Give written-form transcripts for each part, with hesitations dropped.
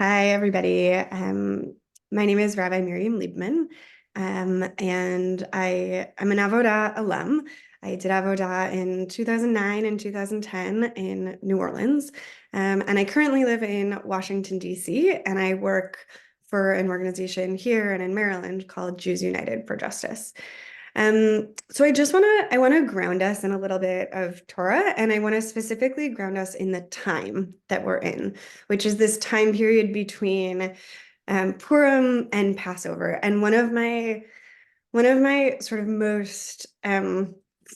Hi, everybody. My name is Rabbi Miriam Liebman, and I'm an Avodah alum. I did Avodah in 2009 and 2010 in New Orleans, and I currently live in Washington, D.C., and I work for an organization here and in Maryland called Jews United for Justice. So I want to ground us in a little bit of Torah, and I want to specifically ground us in the time that we're in, which is this time period between Purim and Passover. And one of my sort of most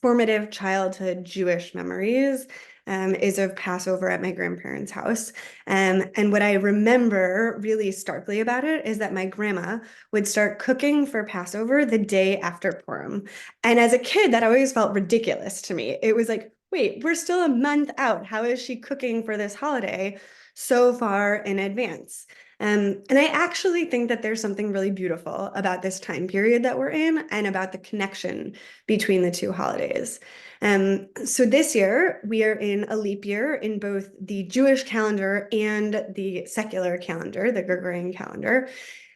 formative childhood Jewish memories is of Passover at my grandparents' house. And what I remember really starkly about it is that my grandma would start cooking for Passover the day after Purim. And as a kid, that always felt ridiculous to me. It was like, wait, we're still a month out. How is she cooking for this holiday so far in advance? And I actually think that there's something really beautiful about this time period that we're in and about the connection between the two holidays. So this year, we are in a leap year in both the Jewish calendar and the secular calendar, the Gregorian calendar.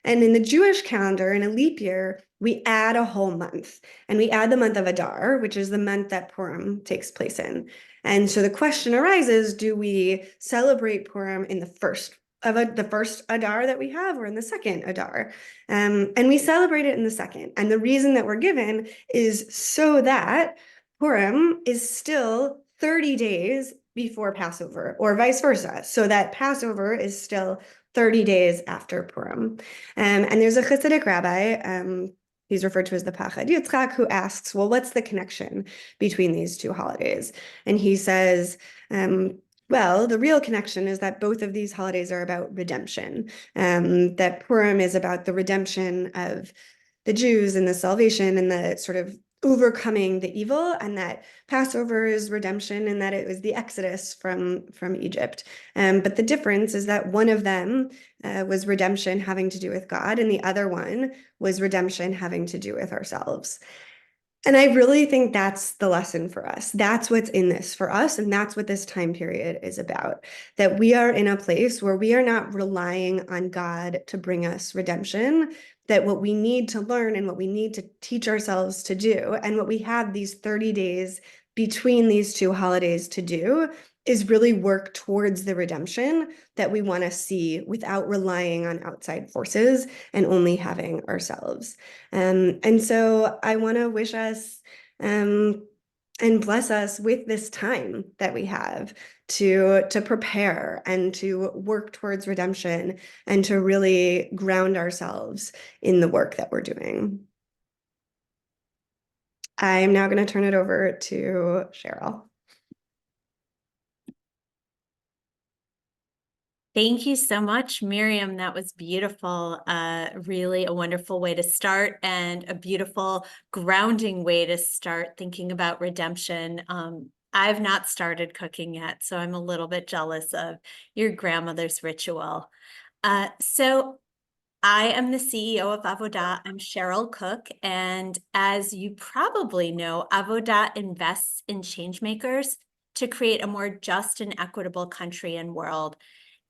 And in the Jewish calendar, in a leap year, we add a whole month, and we add the month of Adar, which is the month that Purim takes place in. And so the question arises, do we celebrate Purim in the first Adar that we have, or in the second Adar? And we celebrate it in the second. And the reason that we're given is so that Purim is still 30 days before Passover, or vice versa, so that Passover is still 30 days after Purim. And there's a Hasidic rabbi, he's referred to as the Pachad Yitzchak, who asks, well, what's the connection between these two holidays? And he says, well, the real connection is that both of these holidays are about redemption, that Purim is about the redemption of the Jews and the salvation and the sort of overcoming the evil, and that Passover is redemption and that it was the exodus from Egypt. But the difference is that one of them was redemption having to do with God, and the other one was redemption having to do with ourselves. And I really think that's the lesson for us. That's what's in this for us. And that's what this time period is about. That we are in a place where we are not relying on God to bring us redemption, that what we need to learn and what we need to teach ourselves to do, and what we have these 30 days between these two holidays to do, is really work towards the redemption that we want to see without relying on outside forces and only having ourselves. And so I want to wish us and bless us with this time that we have to prepare and to work towards redemption and to really ground ourselves in the work that we're doing. I'm now going to turn it over to Cheryl. Thank you so much, Miriam. That was beautiful. Really a wonderful way to start, and a beautiful grounding way to start thinking about redemption. I've not started cooking yet, so I'm a little bit jealous of your grandmother's ritual. So I am the CEO of Avodah. I'm Cheryl Cook, and as you probably know, Avodah invests in changemakers to create a more just and equitable country and world.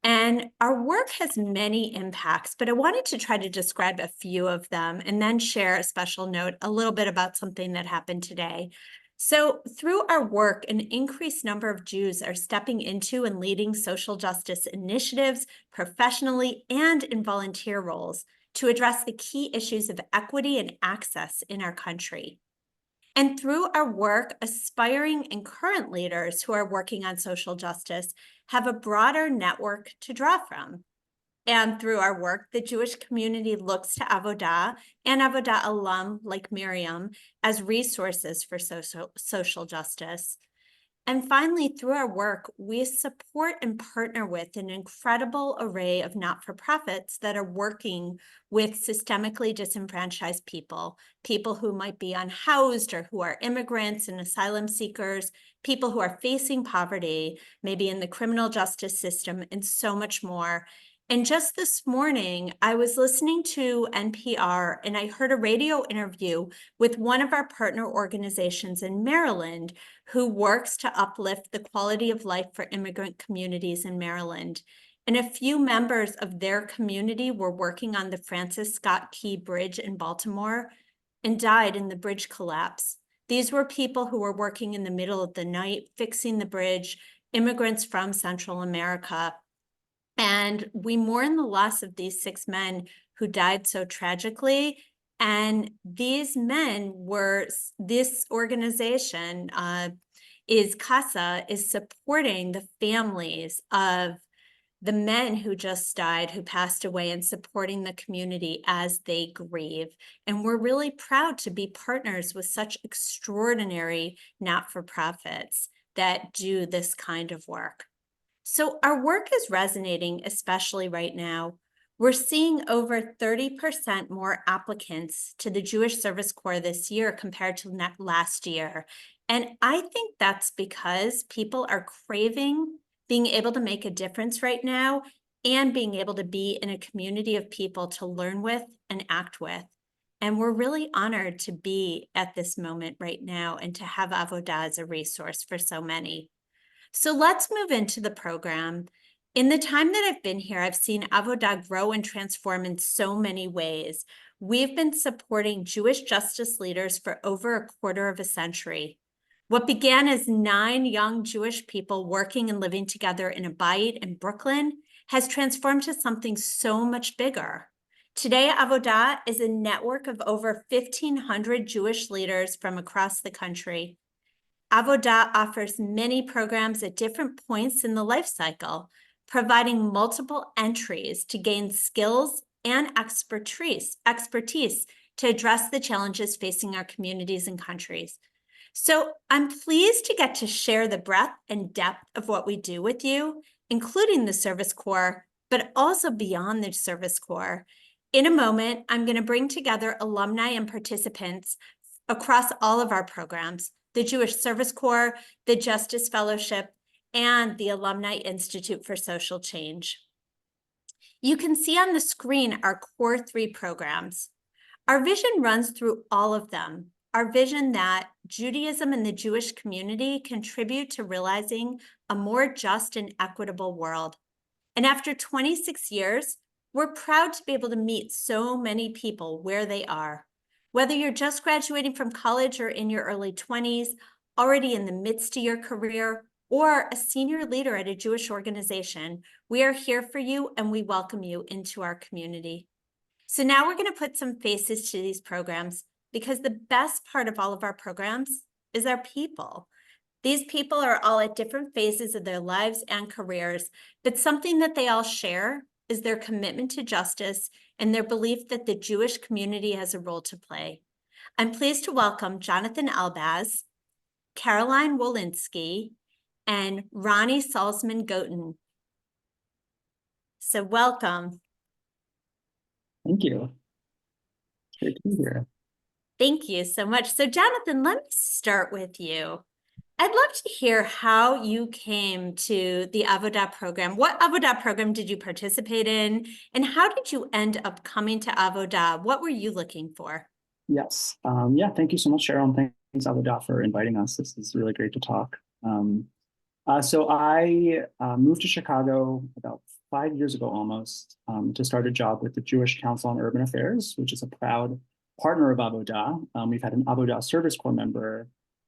And our work has many impacts, but I wanted to try to describe a few of them and then share a special note, a little bit about something that happened today. So through our work, an increased number of Jews are stepping into and leading social justice initiatives professionally and in volunteer roles to address the key issues of equity and access in our country. And through our work, aspiring and current leaders who are working on social justice have a broader network to draw from. And through our work, the Jewish community looks to Avodah and Avodah alum like Miriam as resources for social justice. And finally, through our work, we support and partner with an incredible array of not-for-profits that are working with systemically disenfranchised people, people who might be unhoused or who are immigrants and asylum seekers, people who are facing poverty, maybe in the criminal justice system, and so much more. And just this morning, I was listening to NPR and I heard a radio interview with one of our partner organizations in Maryland who works to uplift the quality of life for immigrant communities in Maryland. and a few members of their community were working on the Francis Scott Key Bridge in Baltimore and died in the bridge collapse. These were people who were working in the middle of the night, fixing the bridge, immigrants from Central America. And we mourn the loss of these 6 men who died so tragically. And these men were, this organization is CASA, is supporting the families of the men who just died, who passed away, and supporting the community as they grieve. And we're really proud to be partners with such extraordinary not-for-profits that do this kind of work. So our work is resonating, especially right now. We're seeing over 30% more applicants to the Jewish Service Corps this year compared to last year. And I think that's because people are craving being able to make a difference right now and being able to be in a community of people to learn with and act with. And we're really honored to be at this moment right now and to have Avodah as a resource for so many. So let's move into the program. In the time that I've been here, I've seen Avodah grow and transform in so many ways. We've been supporting Jewish justice leaders for over a quarter of a century. What began as 9 young Jewish people working and living together in a bayit in Brooklyn has transformed to something so much bigger. Today, Avodah is a network of over 1,500 Jewish leaders from across the country. Avodah offers many programs at different points in the life cycle, providing multiple entries to gain skills and expertise to address the challenges facing our communities and countries. So I'm pleased to get to share the breadth and depth of what we do with you, including the Service Corps, but also beyond the Service Corps. In a moment, I'm going to bring together alumni and participants across all of our programs, the Jewish Service Corps, the Justice Fellowship, and the Alumni Institute for Social Change. You can see on the screen our core 3 programs. Our vision runs through all of them. Our vision that Judaism and the Jewish community contribute to realizing a more just and equitable world. And after 26 years, we're proud to be able to meet so many people where they are. Whether you're just graduating from college or in your early 20s, already in the midst of your career, or a senior leader at a Jewish organization, we are here for you and we welcome you into our community. So now we're going to put some faces to these programs, because the best part of all of our programs is our people. These people are all at different phases of their lives and careers, but something that they all share is their commitment to justice and their belief that the Jewish community has a role to play. I'm pleased to welcome Jonathan Albaz, Caroline Wolinski, and Ronnie Salzman-Goten. So welcome. Thank you. Great to be here. Thank you so much. So Jonathan, let me start with you. I'd love to hear how you came to the Avodah program. What Avodah program did you participate in? And how did you end up coming to Avodah? What were you looking for? Yes. Yeah, thank you so much, Cheryl. And thanks, Avodah, for inviting us. This is really great to talk. So I moved to Chicago about 5 years ago almost to start a job with the Jewish Council on Urban Affairs, which is a proud partner of Avodah. We've had an Avodah Service Corps member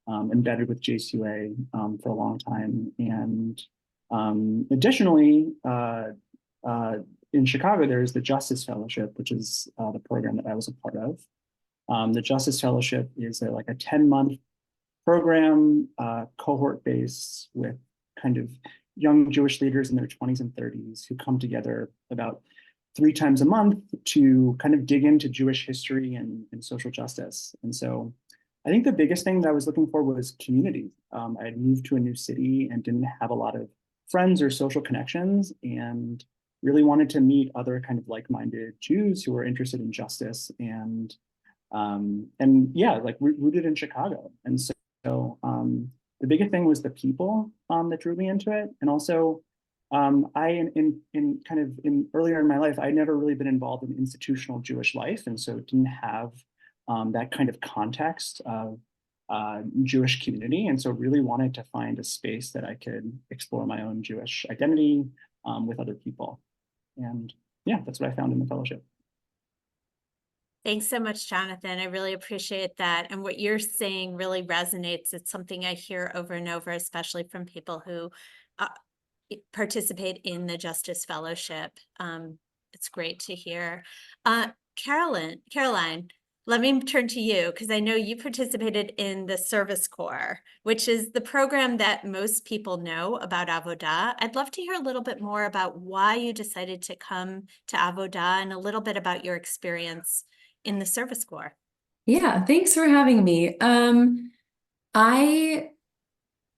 embedded with JCUA for a long time. And additionally, in Chicago, there's the Justice Fellowship, which is the program that I was a part of. The Justice Fellowship is like a 10-month program, cohort-based, with kind of young Jewish leaders in their 20s and 30s who come together about 3 times a month to kind of dig into Jewish history and social justice. And so I think the biggest thing that I was looking for was community. I had moved to a new city and didn't have a lot of friends or social connections, and really wanted to meet other kind of like-minded Jews who were interested in justice and yeah, like rooted in Chicago. And so the biggest thing was the people that drew me into it. And also I, earlier in my life, I'd never really been involved in institutional Jewish life. And so didn't have that kind of context of Jewish community. And so really wanted to find a space that I could explore my own Jewish identity, with other people. And yeah, that's what I found in the fellowship. Thanks so much, Jonathan. I really appreciate that. And what you're saying really resonates. It's something I hear over and over, especially from people who participate in the Justice Fellowship. It's great to hear. Caroline, let me turn to you because I know you participated in the Service Corps, which is the program that most people know about Avodah. I'd love to hear a little bit more about why you decided to come to Avodah and a little bit about your experience in the Service Corps. Yeah, thanks for having me.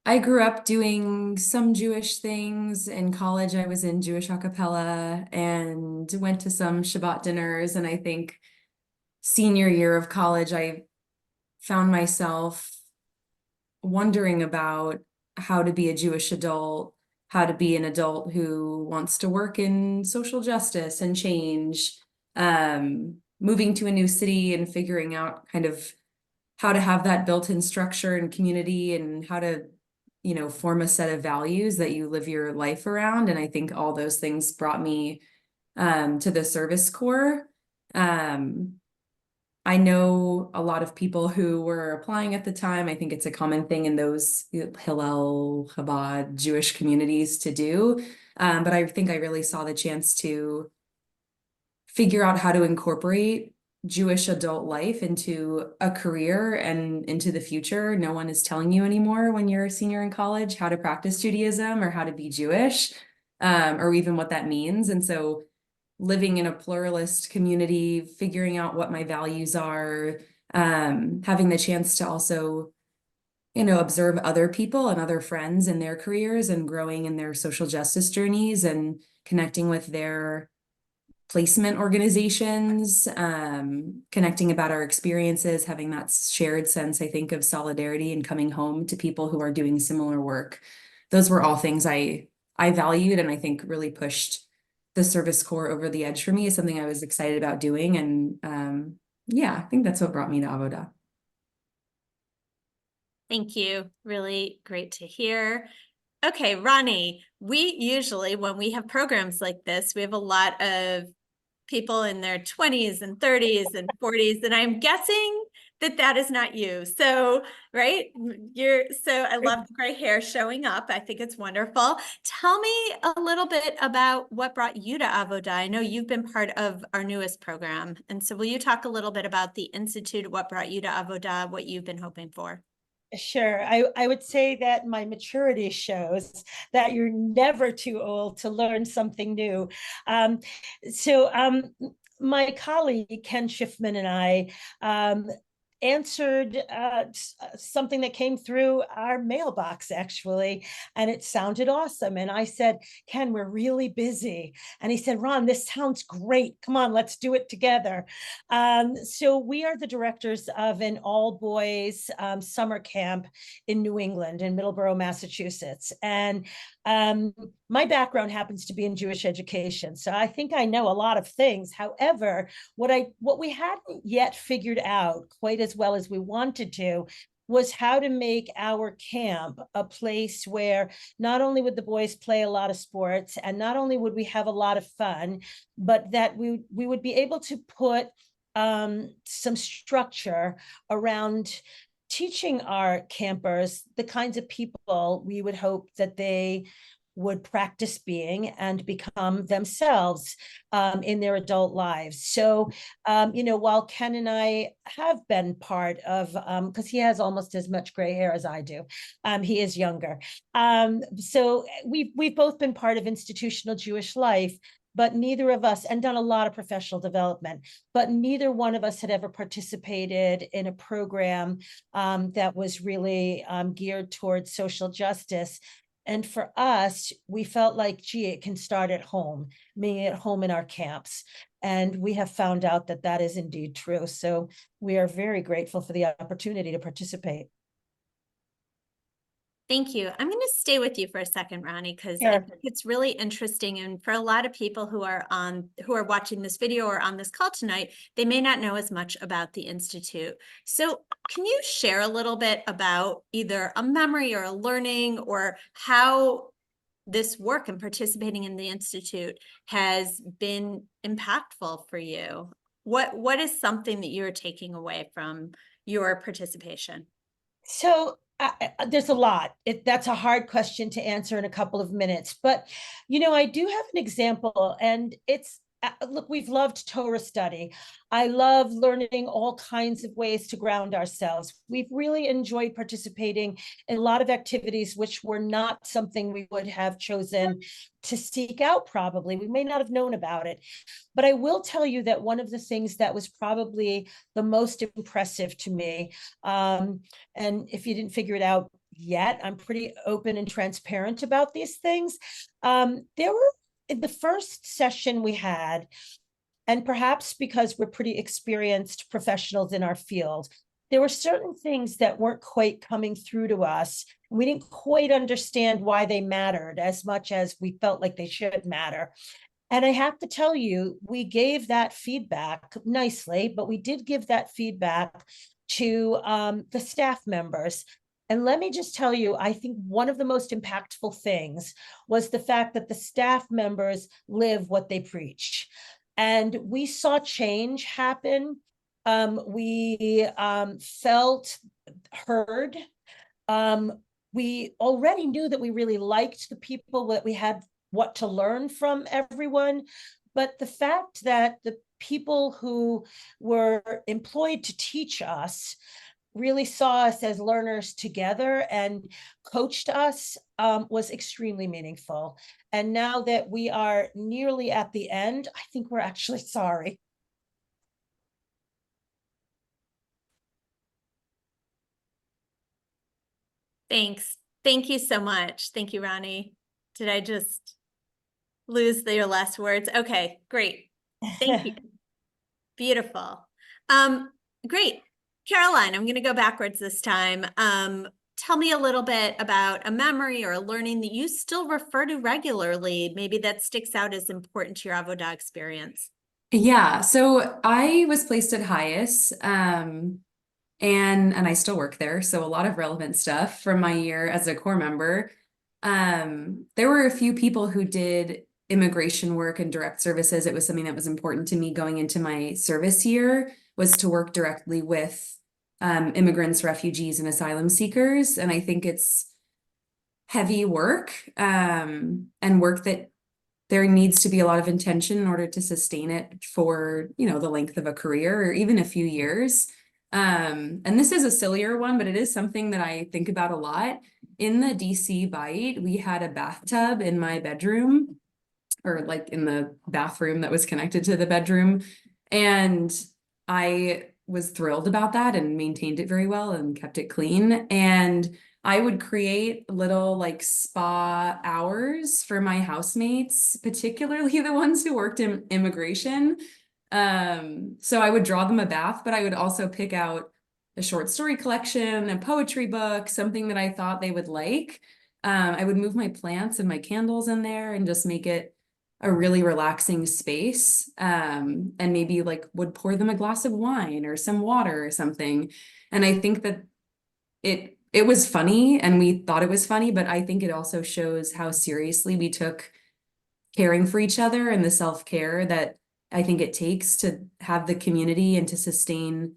I grew up doing some Jewish things. In college, I was in Jewish a cappella and went to some Shabbat dinners. And I think senior year of college, I found myself wondering about how to be a Jewish adult, how to be an adult who wants to work in social justice and change, moving to a new city and figuring out kind of how to have that built-in structure and community and how to, form a set of values that you live your life around. And I think all those things brought me to the Service Corps. I know a lot of people who were applying at the time. I think it's a common thing in those Hillel, Chabad, Jewish communities to do. But I think I really saw the chance to figure out how to incorporate Jewish adult life into a career and into the future. No one is telling you anymore when you're a senior in college how to practice Judaism or how to be Jewish, or even what that means. And so living in a pluralist community, figuring out what my values are, having the chance to also, observe other people and other friends in their careers and growing in their social justice journeys and connecting with their placement organizations, connecting about our experiences, having that shared sense, I think, of solidarity and coming home to people who are doing similar work. Those were all things I valued and I think really pushed the Service Corps over the edge for me. Is something I was excited about doing. And yeah, I think that's what brought me to Avodah. Thank you. Really great to hear. Okay, Ronnie, we usually, when we have programs like this, we have a lot of people in their 20s and 30s and 40s, and I'm guessing that that is not you. So, right, I love the gray hair showing up. I think it's wonderful. Tell me a little bit about what brought you to Avodah. I know you've been part of our newest program. And so will you talk a little bit about the Institute, what brought you to Avodah, what you've been hoping for? Sure. I would say that my maturity shows that you're never too old to learn something new. My colleague, Ken Schiffman, and I answered something that came through our mailbox, actually, and it sounded awesome. And I said, Ken, we're really busy. And he said, Ron, this sounds great. Come on, let's do it together. So we are the directors of an all-boys summer camp in New England, in Middleborough, Massachusetts. And my background happens to be in Jewish education, so I think I know a lot of things. However, what we hadn't yet figured out quite as well as we wanted to was how to make our camp a place where not only would the boys play a lot of sports and not only would we have a lot of fun, but that we would be able to put some structure around teaching our campers the kinds of people we would hope that they would practice being and become themselves in their adult lives. So, while Ken and I have been part of, because he has almost as much gray hair as I do, he is younger. So we've both been part of institutional Jewish life, but neither of us, and done a lot of professional development, but neither one of us had ever participated in a program that was really geared towards social justice. And for us, we felt like, gee, it can start at home, meaning at home in our camps. And we have found out that that is indeed true. So we are very grateful for the opportunity to participate. Thank you. I'm going to stay with you for a second, Ronnie, because I think it's really interesting. And for a lot of people who are watching this video or on this call tonight, they may not know as much about the Institute. So can you share a little bit about either a memory or a learning or how this work and participating in the Institute has been impactful for you? What is something that you're taking away from your participation? So there's a lot. That's a hard question to answer in a couple of minutes. But, I do have an example, and it's look, we've loved Torah study. I love learning all kinds of ways to ground ourselves. We've really enjoyed participating in a lot of activities which were not something we would have chosen to seek out, probably. We may not have known about it. But I will tell you that one of the things that was probably the most impressive to me, and if you didn't figure it out yet, I'm pretty open and transparent about these things. There were, in the first session we had, and perhaps because we're pretty experienced professionals in our field, there were certain things that weren't quite coming through to us. We didn't quite understand why they mattered as much as we felt like they should matter. And I have to tell you, we gave that feedback nicely, but we did give that feedback to the staff members. And let me just tell you, I think one of the most impactful things was the fact that the staff members live what they preach. And we saw change happen. We felt heard. We already knew that we really liked the people, that we had what to learn from everyone. But the fact that the people who were employed to teach us really saw us as learners together and coached us was extremely meaningful. And now that we are nearly at the end, I think we're actually sorry. Thanks. Thank you so much. Thank you, Ronnie. Did I just lose your last words? Okay, great. Thank you. Beautiful. Great. Caroline, I'm going to go backwards this time. Tell me a little bit about a memory or a learning that you still refer to regularly, maybe that sticks out as important to your Avodah experience. Yeah, so I was placed at Highest, and I still work there, so a lot of relevant stuff from my year as a core member. There were a few people who did immigration work and direct services. It was something that was important to me going into my service year, was to work directly with immigrants, refugees, and asylum seekers. And I think it's heavy work, and work that there needs to be a lot of intention in order to sustain it for, the length of a career or even a few years. And this is a sillier one, but it is something that I think about a lot. In the DC Bite, we had a bathtub in my bedroom, or like in the bathroom that was connected to the bedroom. And I was thrilled about that and maintained it very well and kept it clean. And I would create little like spa hours for my housemates, particularly the ones who worked in immigration. So I would draw them a bath, but I would also pick out a short story collection, a poetry book, something that I thought they would like. I would move my plants and my candles in there and just make it a really relaxing space, and maybe like would pour them a glass of wine or some water or something. And I think that it was funny and we thought it was funny, but I think it also shows how seriously we took caring for each other and the self-care that I think it takes to have the community and to sustain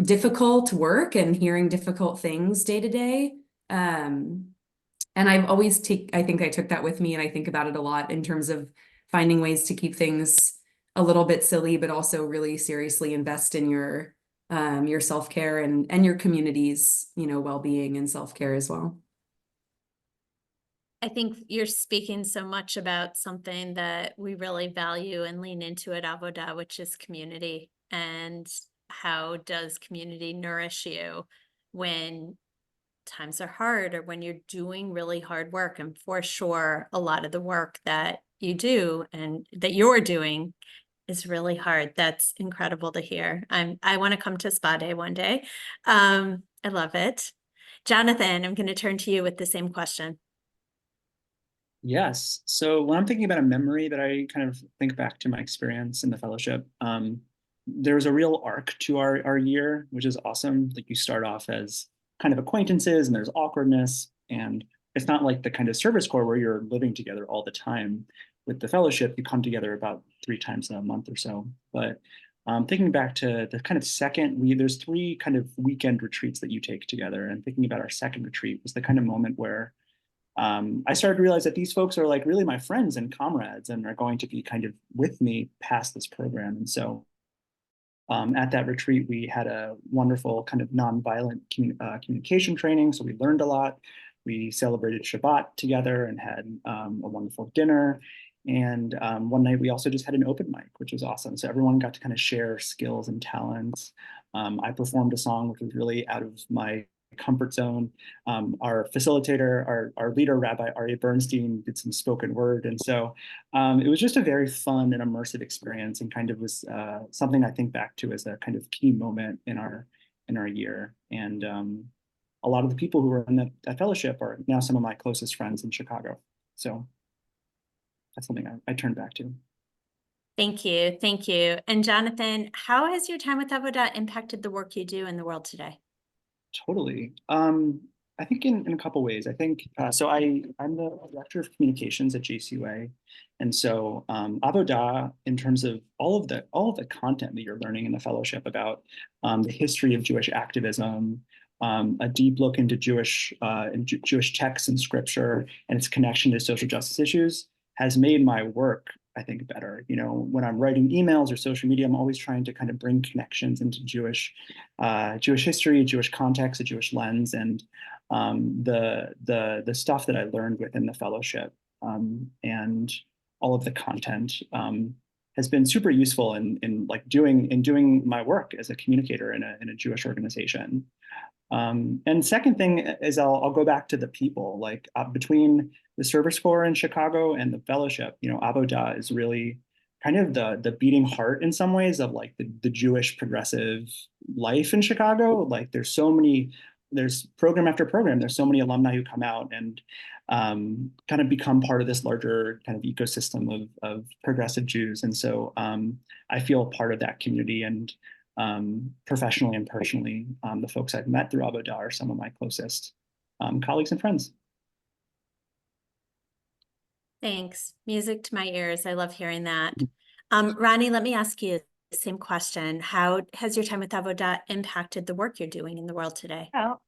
difficult work and hearing difficult things day to day. And I've always I think I took that with me, and I think about it a lot in terms of finding ways to keep things a little bit silly, but also really seriously invest in your self-care and your community's, well-being and self-care as well. I think you're speaking so much about something that we really value and lean into at Avodah, which is community. And how does community nourish you when times are hard or when you're doing really hard work? And for sure, a lot of the work that you do and that you're doing is really hard. That's incredible to hear. I want to come to Spa Day one day. I love it. Jonathan, I'm going to turn to you with the same question. Yes. So when I'm thinking about a memory that I kind of think back to my experience in the fellowship, there was a real arc to our year, which is awesome. Like you start off as kind of acquaintances and there's awkwardness. And it's not like the kind of Service Corp where you're living together all the time. With the fellowship, you come together about 3 times a month or so. But thinking back to the kind of there's 3 kind of weekend retreats that you take together. And thinking about our second retreat was the kind of moment where I started to realize that these folks are like really my friends and comrades and are going to be kind of with me past this program. And so at that retreat, we had a wonderful kind of nonviolent communication training. So we learned a lot. We celebrated Shabbat together and had a wonderful dinner. And one night we also just had an open mic, which was awesome. So everyone got to kind of share skills and talents. I performed a song which was really out of my comfort zone. Our facilitator, our leader, Rabbi Aryeh Bernstein, did some spoken word. And so it was just a very fun and immersive experience, and kind of was something I think back to as a kind of key moment in our year. And a lot of the people who were in that fellowship are now some of my closest friends in Chicago. So that's something I turn back to. Thank you. Thank you. And Jonathan, how has your time with Avodah impacted the work you do in the world today? Totally. I think in a couple ways. I think so. I'm the director of communications at JCUA, and so Avodah, in terms of all of the content that you're learning in the fellowship about the history of Jewish activism, a deep look into Jewish texts and scripture and its connection to social justice issues, has made my work, I think, better. You know, when I'm writing emails or social media, I'm always trying to kind of bring connections into Jewish history, Jewish context, a Jewish lens, and the stuff that I learned within the fellowship and all of the content has been super useful in doing my work as a communicator in a Jewish organization. And second thing is I'll go back to the people, like between the Service Corps in Chicago and the fellowship, you know, Avodah is really kind of the beating heart in some ways of like the Jewish progressive life in Chicago. Like there's program after program, there's so many alumni who come out and kind of become part of this larger kind of ecosystem of progressive Jews. And so I feel part of that community, and professionally and personally, the folks I've met through Avodah are some of my closest colleagues and friends. Thanks. Music to my ears. I love hearing that. Ronnie, let me ask you the same question. How has your time with Avodah impacted the work you're doing in the world today? Well,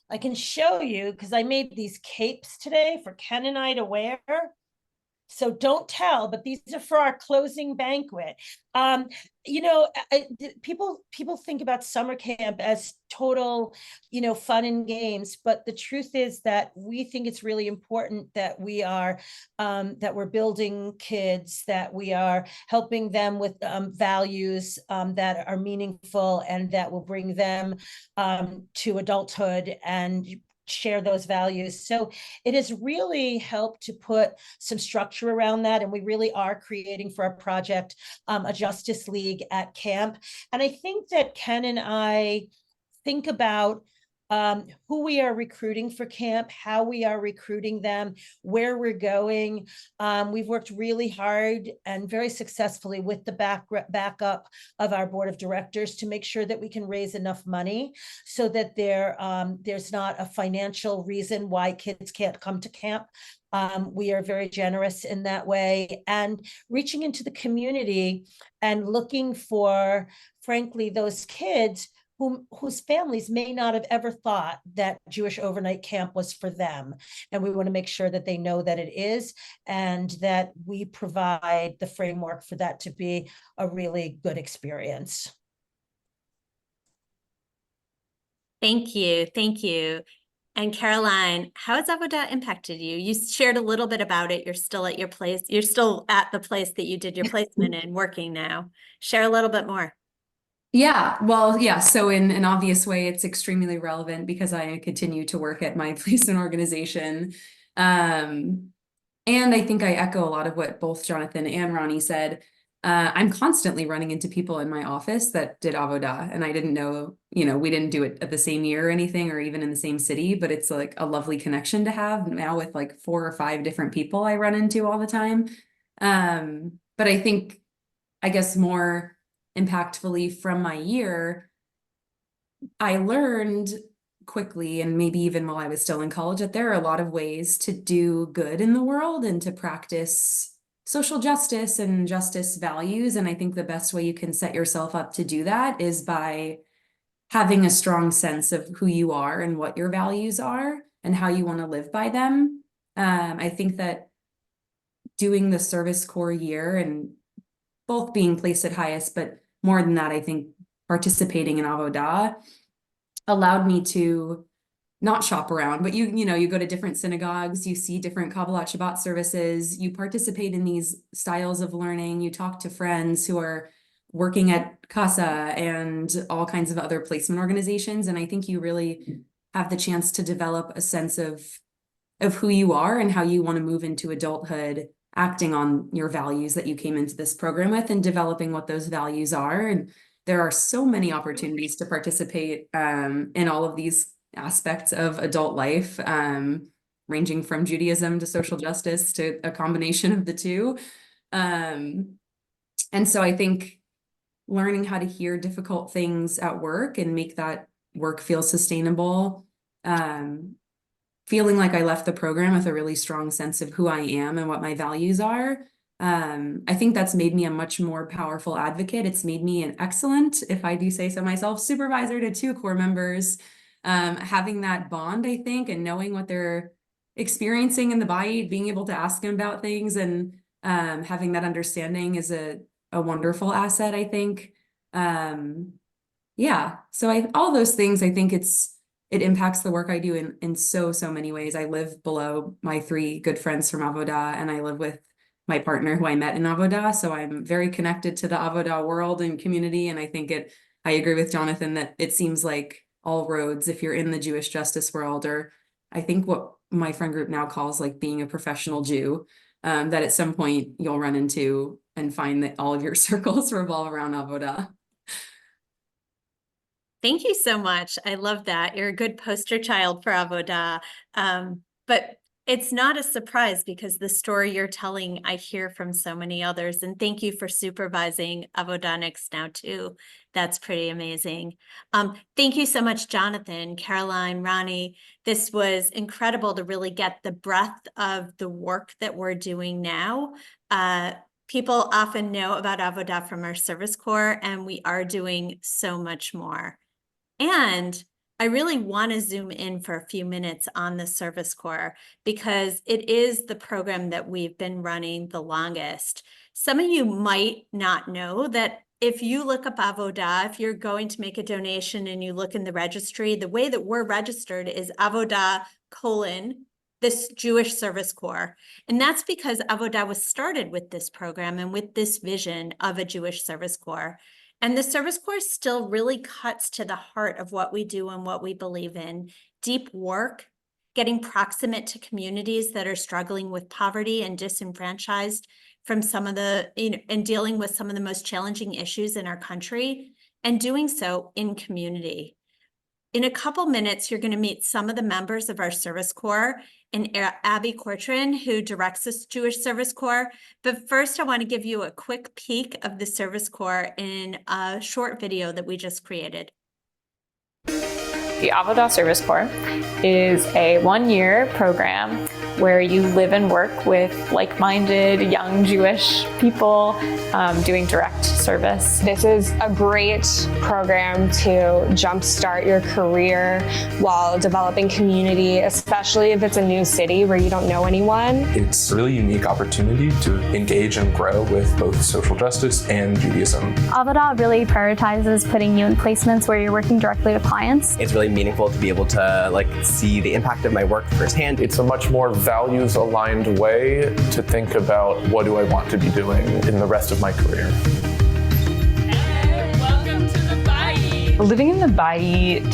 I can show you because I made these capes today for Ken and I to wear. So don't tell, but these are for our closing banquet. You know, people think about summer camp as total, you know, fun and games, but the truth is that we think it's really important that we are, that we're building kids, that we are helping them with values that are meaningful and that will bring them to adulthood and share those values. So it has really helped to put some structure around that. And we really are creating for our project a Justice League at camp. And I think that Ken and I think about who we are recruiting for camp, how we are recruiting them, where we're going. We've worked really hard and very successfully with the backup of our board of directors to make sure that we can raise enough money so that there's not a financial reason why kids can't come to camp. We are very generous in that way, and reaching into the community and looking for, frankly, those kids whose families may not have ever thought that Jewish overnight camp was for them. And we want to make sure that they know that it is, and that we provide the framework for that to be a really good experience. Thank you. Thank you. And Caroline, how has Avodah impacted you? You shared a little bit about it. You're still at your place. You're still at the place that you did your placement in, working now. Share a little bit more. Yeah, well, yeah. So in an obvious way, it's extremely relevant because I continue to work at my placement organization. And I think I echo a lot of what both Jonathan and Ronnie said. I'm constantly running into people in my office that did Avodah, and I didn't know, you know, we didn't do it at the same year or anything, or even in the same city, but it's like a lovely connection to have now with like 4 or 5 different people I run into all the time. But I think, I guess more impactfully from my year, I learned quickly, and maybe even while I was still in college, that there are a lot of ways to do good in the world and to practice social justice and justice values. And I think the best way you can set yourself up to do that is by having a strong sense of who you are and what your values are and how you want to live by them. I think that doing the Service Corps year and both being placed at highest, but more than that, I think participating in Avodah allowed me to not shop around, but you know, you go to different synagogues, you see different Kabbalat Shabbat services, you participate in these styles of learning, you talk to friends who are working at CASA and all kinds of other placement organizations. And I think you really have the chance to develop a sense of who you are and how you want to move into adulthood, acting on your values that you came into this program with and developing what those values are. And there are so many opportunities to participate in all of these aspects of adult life, ranging from Judaism to social justice to a combination of the two. And so I think learning how to hear difficult things at work and make that work feel sustainable, feeling like I left the program with a really strong sense of who I am and what my values are. I think that's made me a much more powerful advocate. It's made me an excellent, if I do say so myself, supervisor to 2 core members. Having that bond, I think, and knowing what they're experiencing in the body, being able to ask them about things and having that understanding is a wonderful asset, I think. Yeah, so all those things, I think it impacts the work I do in so many ways. I live below my 3 good friends from Avodah, and I live with my partner who I met in Avodah. So I'm very connected to the Avodah world and community. And I think I agree with Jonathan that it seems like all roads, if you're in the Jewish justice world, or I think what my friend group now calls like being a professional Jew, that at some point you'll run into and find that all of your circles revolve around Avodah. Thank you so much. I love that. You're a good poster child for Avodah. But it's not a surprise because the story you're telling, I hear from so many others. And thank you for supervising Avodahniks now too. That's pretty amazing. Thank you so much, Jonathan, Caroline, Ronnie. This was incredible to really get the breadth of the work that we're doing now. People often know about Avodah from our Service Corps, and we are doing so much more. And I really want to zoom in for a few minutes on the Service Corps because it is the program that we've been running the longest. Some of you might not know that if you look up Avodah, if you're going to make a donation and you look in the registry, the way that we're registered is Avodah : this Jewish Service Corps. And that's because Avodah was started with this program and with this vision of a Jewish Service Corps. And the Service Corps still really cuts to the heart of what we do and what we believe in. Deep work, getting proximate to communities that are struggling with poverty and disenfranchised from some of the, and dealing with some of the most challenging issues in our country, and doing so in community. In a couple minutes, you're going to meet some of the members of our Service Corps and Abby Cortrin, who directs this Jewish Service Corps. But first, I want to give you a quick peek of the Service Corps in a short video that we just created. The Avodah Service Corps is a 1-year program where you live and work with like-minded young Jewish people doing direct service. This is a great program to jumpstart your career while developing community, especially if it's a new city where you don't know anyone. It's a really unique opportunity to engage and grow with both social justice and Judaism. Avodah really prioritizes putting you in placements where you're working directly with clients. It's really meaningful to be able to see the impact of my work firsthand. It's a much more values-aligned way to think about what do I want to be doing in the rest of my career. Hey, welcome to the Bayit. Living in the Bayit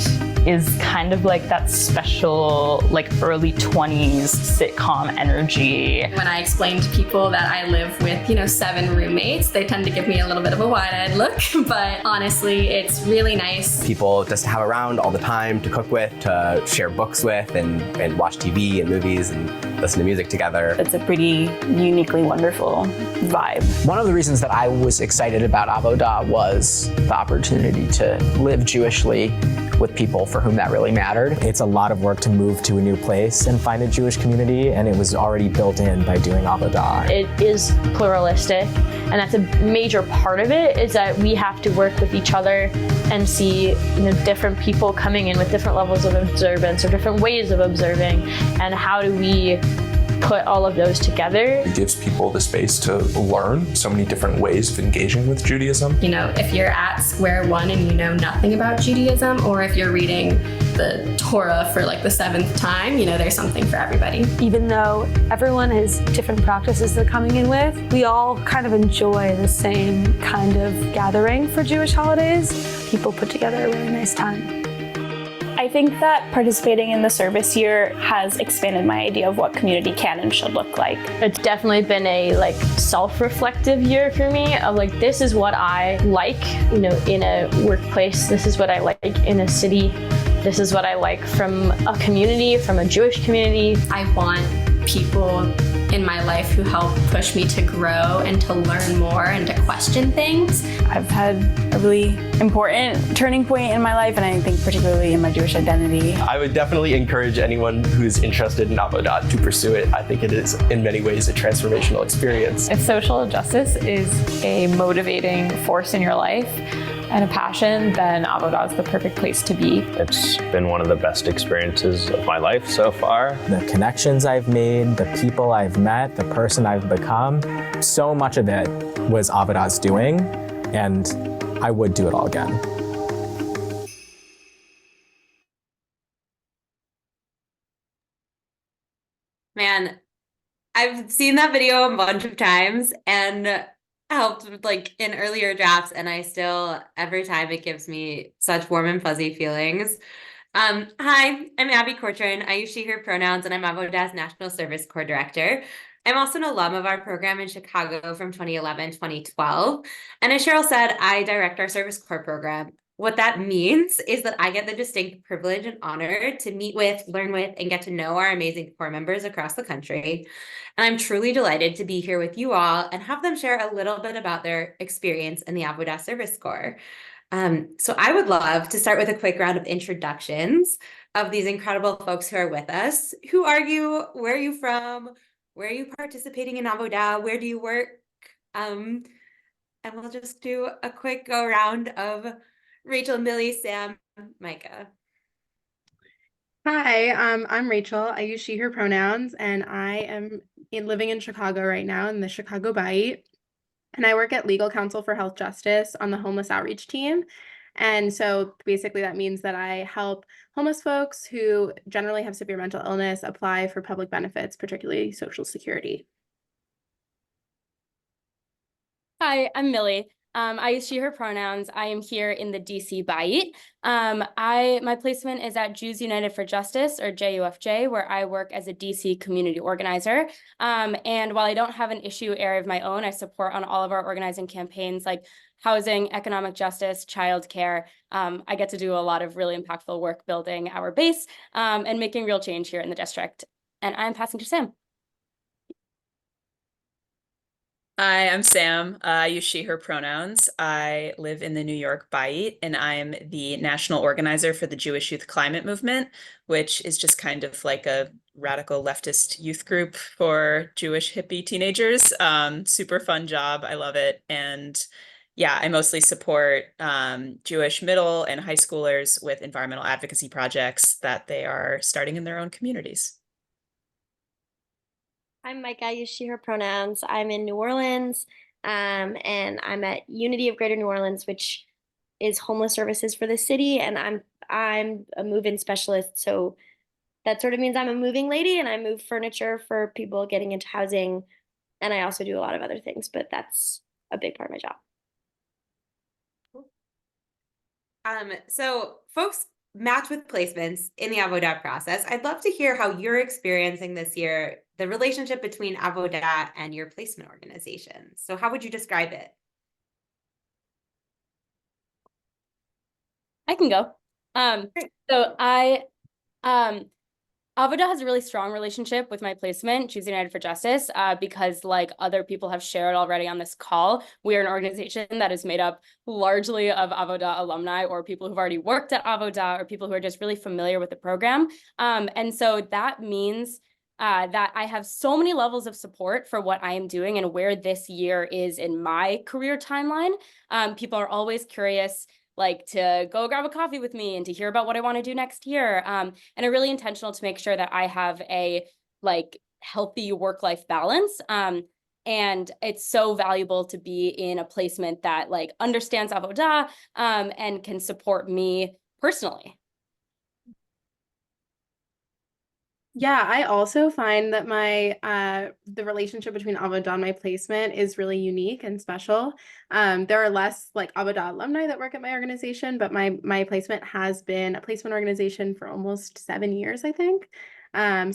is kind of like that special, early 20s sitcom energy. When I explain to people that I live with, 7 roommates, they tend to give me a little bit of a wide-eyed look, but honestly, it's really nice. People just have around all the time to cook with, to share books with, and watch TV and movies and listen to music together. It's a pretty uniquely wonderful vibe. One of the reasons that I was excited about Avodah was the opportunity to live Jewishly with people for whom that really mattered. It's a lot of work to move to a new place and find a Jewish community, and it was already built in by doing Avodah. It is pluralistic, and that's a major part of it, is that we have to work with each other and see, different people coming in with different levels of observance or different ways of observing, and how do we put all of those together. It gives people the space to learn so many different ways of engaging with Judaism. If you're at square one and you know nothing about Judaism, or if you're reading the Torah for like the 7th time, there's something for everybody. Even though everyone has different practices they're coming in with, we all kind of enjoy the same kind of gathering for Jewish holidays. People put together a really nice time. I think that participating in the service year has expanded my idea of what community can and should look like. It's definitely been a self-reflective year for me of this is what I like, in a workplace. This is what I like in a city. This is what I like from a community, from a Jewish community. I want people in my life who help push me to grow and to learn more and to question things. I've had a really important turning point in my life, and I think particularly in my Jewish identity. I would definitely encourage anyone who's interested in Avodah to pursue it. I think it is in many ways a transformational experience. If social justice is a motivating force in your life and a passion, then Avodah is the perfect place to be. It's been one of the best experiences of my life so far. The connections I've made, the people I've met, the person I've become, so much of it was Avodah's doing, and I would do it all again. Man, I've seen that video a bunch of times and helped with in earlier drafts, and I still, every time, it gives me such warm and fuzzy feelings. Hi, I'm Abby Cortrin. I use she, her pronouns, and I'm Avodah's National Service Corps Director. I'm also an alum of our program in Chicago from 2011-2012. And as Cheryl said, I direct our Service Corps program. What that means is that I get the distinct privilege and honor to meet with, learn with, and get to know our amazing Corps members across the country. And I'm truly delighted to be here with you all and have them share a little bit about their experience in the Avodah Service Corps. So I would love to start with a quick round of introductions of these incredible folks who are with us. Who are you? Where are you from? Where are you participating in Avodah? Where do you work? And we'll just do a quick go around of Rachel, Millie, Sam, Micah. Hi, I'm Rachel. I use she, her pronouns, and I am living in Chicago right now in the Chicago Bight. And I work at Legal Counsel for Health Justice on the homeless outreach team. And so basically that means that I help homeless folks who generally have severe mental illness apply for public benefits, particularly Social Security. Hi, I'm Millie. I use she, her pronouns. I am here in the DC Bight. My placement is at Jews United for Justice, or JUFJ, where I work as a DC community organizer. And while I don't have an issue area of my own, I support on all of our organizing campaigns like housing, economic justice, childcare. I get to do a lot of really impactful work building our base and making real change here in the district. And I'm passing to Sam. Hi, I'm Sam. I use she, her pronouns. I live in the New York Bight, and I'm the national organizer for the Jewish Youth Climate Movement, which is just kind of like a radical leftist youth group for Jewish hippie teenagers. Super fun job. I love it. And yeah, I mostly support Jewish middle and high schoolers with environmental advocacy projects that they are starting in their own communities. I'm Micah, I use she, her pronouns. I'm in New Orleans, and I'm at Unity of Greater New Orleans, which is homeless services for the city, and I'm a move-in specialist, so that sort of means I'm a moving lady, and I move furniture for people getting into housing, and I also do a lot of other things, but that's a big part of my job. So folks match with placements in the Avodah process. I'd love to hear how you're experiencing this year the relationship between Avodah and your placement organization. So how would you describe it? I can go. So Avodah has a really strong relationship with my placement, Choose United for Justice, because like other people have shared already on this call, we are an organization that is made up largely of Avodah alumni or people who've already worked at Avodah or people who are just really familiar with the program. And so that means that I have so many levels of support for what I am doing and where this year is in my career timeline. People are always curious like to go grab a coffee with me and to hear about what I want to do next year. And are really intentional to make sure that I have a like healthy work-life balance. And it's so valuable to be in a placement that like understands Avodah and can support me personally. Yeah, I also find that my the relationship between Avodah and my placement is really unique and special. There are less like Avodah alumni that work at my organization, but my placement has been a placement organization for almost 7 years, I think,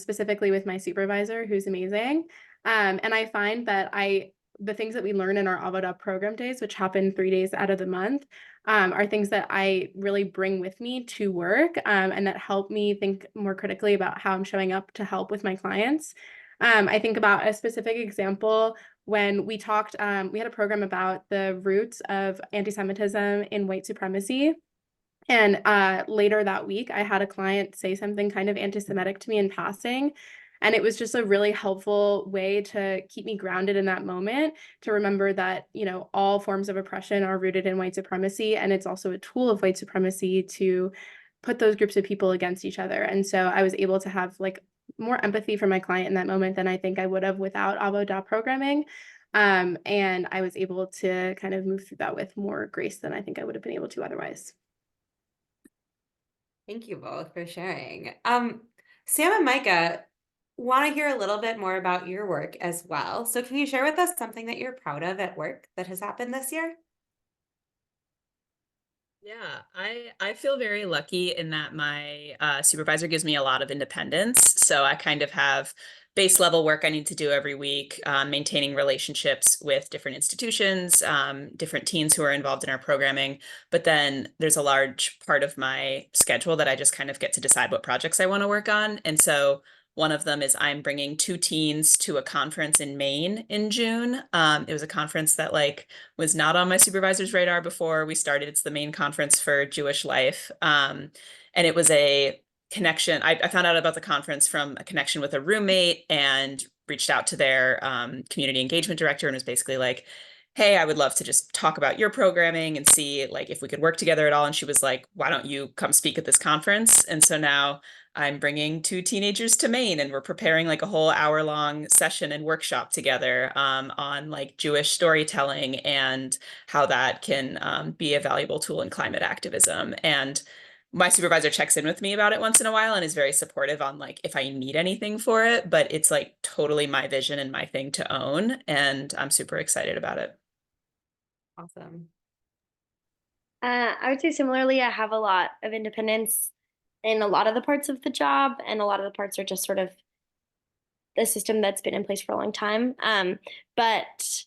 specifically with my supervisor, who's amazing. And I find that the things that we learn in our Avodah program days, which happen 3 days out of the month, are things that I really bring with me to work and that help me think more critically about how I'm showing up to help with my clients. I think about a specific example when we talked, we had a program about the roots of anti-Semitism in white supremacy. And later that week, I had a client say something kind of anti-Semitic to me in passing. And it was just a really helpful way to keep me grounded in that moment, to remember that, you know, all forms of oppression are rooted in white supremacy. And it's also a tool of white supremacy to put those groups of people against each other. And so I was able to have like more empathy for my client in that moment than I think I would have without Avodah programming. And I was able to kind of move through that with more grace than I think I would have been able to otherwise. Thank you both for sharing. Sam and Micah, want to hear a little bit more about your work as well. So can you share with us something that you're proud of at work that has happened this year? Yeah, I feel very lucky in that my supervisor gives me a lot of independence. So I kind of have base level work I need to do every week, maintaining relationships with different institutions, different teams who are involved in our programming. But then there's a large part of my schedule that I just kind of get to decide what projects I want to work on. And so one of them is I'm bringing 2 teens to a conference in Maine in June. It was a conference that like was not on my supervisor's radar before we started. It's the Maine Conference for Jewish Life. And it was a connection. I found out about the conference from a connection with a roommate and reached out to their community engagement director and was basically like, hey, I would love to just talk about your programming and see like if we could work together at all. And she was like, why don't you come speak at this conference? And so now I'm bringing 2 teenagers to Maine and we're preparing like a whole hour-long session and workshop together on like Jewish storytelling and how that can be a valuable tool in climate activism. And my supervisor checks in with me about it once in a while and is very supportive on like if I need anything for it, but it's like totally my vision and my thing to own. And I'm super excited about it. Awesome. I would say similarly, I have a lot of independence in a lot of the parts of the job, and a lot of the parts are just sort of the system that's been in place for a long time. But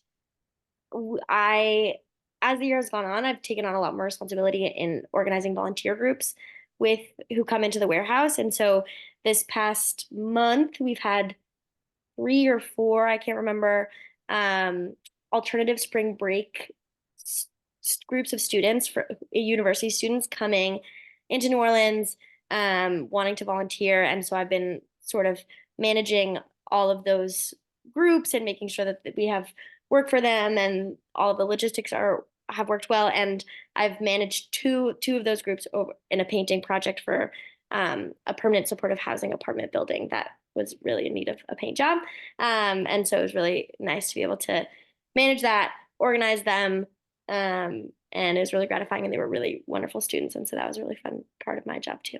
as the year has gone on, I've taken on a lot more responsibility in organizing volunteer groups who come into the warehouse. And so this past month, we've had 3 or 4, I can't remember, alternative spring break groups of students, for university students coming into New Orleans, wanting to volunteer. And so I've been sort of managing all of those groups and making sure that we have work for them and all of the logistics have worked well. And I've managed two of those groups over in a painting project for a permanent supportive housing apartment building that was really in need of a paint job. And so it was really nice to be able to manage that, organize them, and it was really gratifying, and they were really wonderful students. And so that was a really fun part of my job too.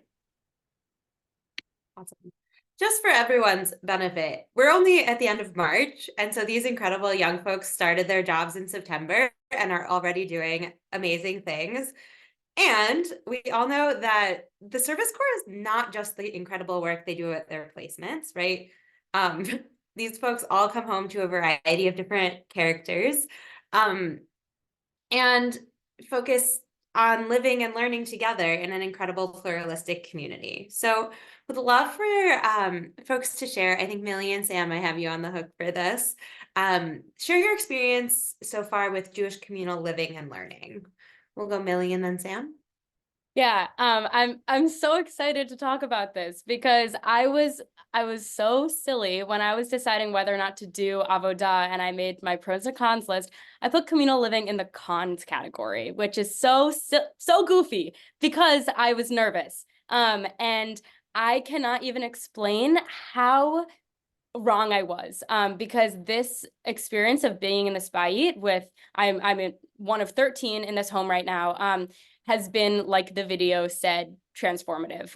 Awesome. Just for everyone's benefit, we're only at the end of March. And so these incredible young folks started their jobs in September and are already doing amazing things. And we all know that the Service Corps is not just the incredible work they do at their placements, right? These folks all come home to a variety of different characters and focus on living and learning together in an incredible pluralistic community. So would love for folks to share. I think Millie and Sam, I have you on the hook for this. Share your experience so far with Jewish communal living and learning. We'll go Millie and then Sam. Yeah, I'm so excited to talk about this because I was so silly when I was deciding whether or not to do Avodah, and I made my pros and cons list. I put communal living in the cons category, which is so goofy because I was nervous. And I cannot even explain how wrong I was, because this experience of being in this bayit with, I'm one of 13 in this home right now, has been, like the video said, transformative.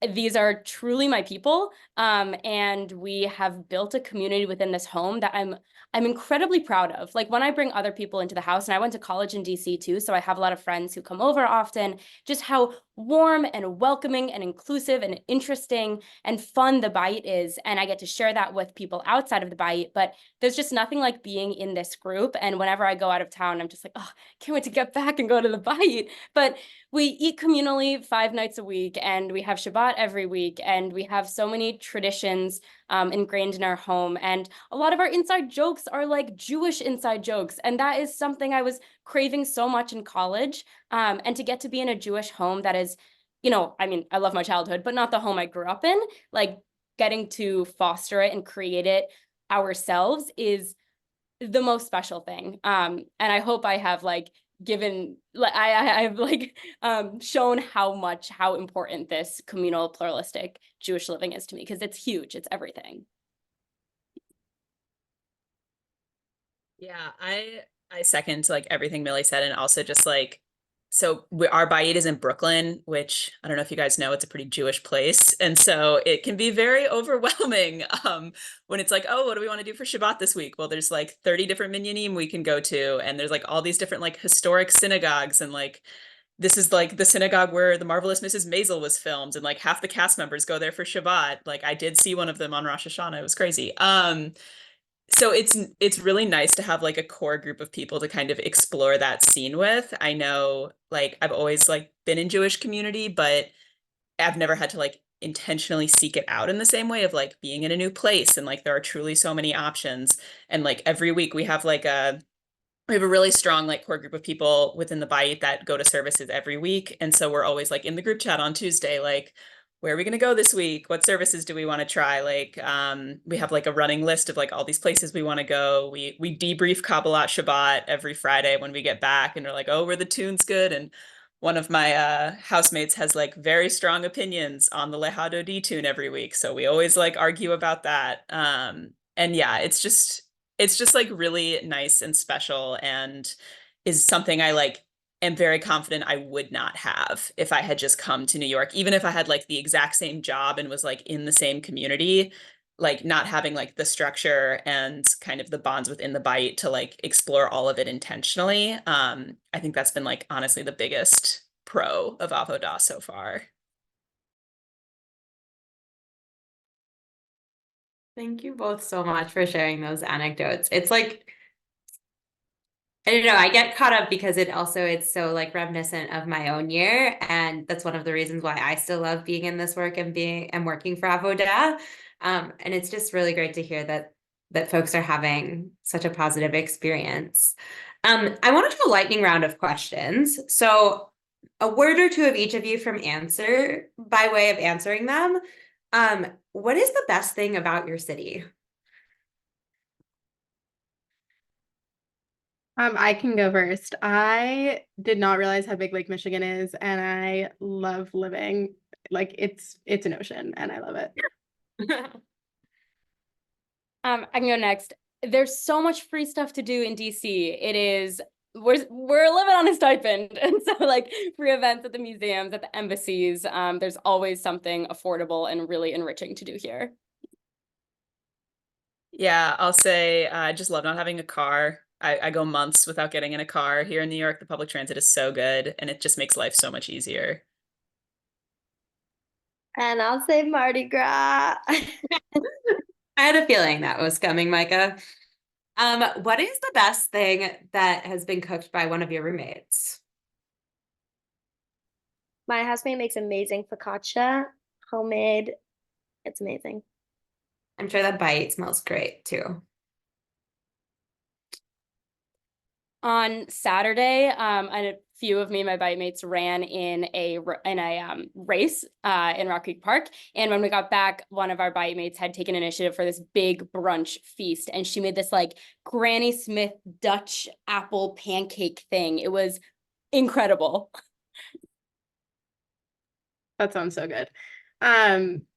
These are truly my people, and we have built a community within this home that I'm incredibly proud of. Like when I bring other people into the house, and I went to college in DC too, so I have a lot of friends who come over often, just how warm and welcoming and inclusive and interesting and fun the bayit is. And I get to share that with people outside of the bayit, but there's just nothing like being in this group. And whenever I go out of town, I'm just like, oh, can't wait to get back and go to the bayit. But we eat communally 5 nights a week, and we have Shabbat every week, and we have so many traditions ingrained in our home. And a lot of our inside jokes are like Jewish inside jokes. And that is something I was craving so much in college. And to get to be in a Jewish home that is, you know, I mean, I love my childhood, but not the home I grew up in, like getting to foster it and create it ourselves is the most special thing. And I hope I have like given, like I've like shown how important this communal pluralistic Jewish living is to me, because it's huge. It's everything. Yeah, I second like everything Millie said, and also just like, so our bayit is in Brooklyn, which I don't know if you guys know, it's a pretty Jewish place, and so it can be very overwhelming when it's like, oh, what do we want to do for Shabbat this week? Well, there's like 30 different minyanim we can go to, and there's like all these different like historic synagogues, and like this is like the synagogue where The Marvelous Mrs. Maisel was filmed, and like half the cast members go there for Shabbat. Like I did see one of them on Rosh Hashanah. It was crazy. So it's really nice to have like a core group of people to kind of explore that scene with. I know like I've always like been in Jewish community, but I've never had to like intentionally seek it out in the same way of like being in a new place. And like there are truly so many options. And like every week we have like we have a really strong like core group of people within the bayit that go to services every week. And so we're always like in the group chat on Tuesday, like, where are we going to go this week? What services do we want to try? Like, we have like a running list of like all these places we want to go. We debrief Kabbalat Shabbat every Friday when we get back, and we're like, oh, were the tunes good? And one of my housemates has like very strong opinions on the Lehadodi tune every week. So we always like argue about that. And yeah, it's just like really nice and special, and is something I like am very confident I would not have if I had just come to New York, even if I had like the exact same job and was like in the same community, like not having like the structure and kind of the bonds within the bayit to like explore all of it intentionally. I think that's been like honestly the biggest pro of Avodah so far. Thank you both so much for sharing those anecdotes. It's like, I don't know, I get caught up because it's so like reminiscent of my own year. And that's one of the reasons why I still love being in this work and working for Avodah. And it's just really great to hear that folks are having such a positive experience. I want to do a lightning round of questions. So a word or two of each of you by way of answering them. What is the best thing about your city? I can go first. I did not realize how big Lake Michigan is, and I love living. Like it's an ocean, and I love it. I can go next. There's so much free stuff to do in DC. We're living on a stipend, and so like free events at the museums, at the embassies. There's always something affordable and really enriching to do here. Yeah, I'll say I just love not having a car. I go months without getting in a car. Here in New York, the public transit is so good, and it just makes life so much easier. And I'll say Mardi Gras. I had a feeling that was coming, Micah. What is the best thing that has been cooked by one of your roommates? My housemate makes amazing focaccia, homemade. It's amazing. I'm sure that bite smells great too. On Saturday, and a few of me and my bite mates ran in a race in Rock Creek Park. And when we got back, one of our bite mates had taken initiative for this big brunch feast, and she made this like Granny Smith Dutch apple pancake thing. It was incredible. That sounds so good.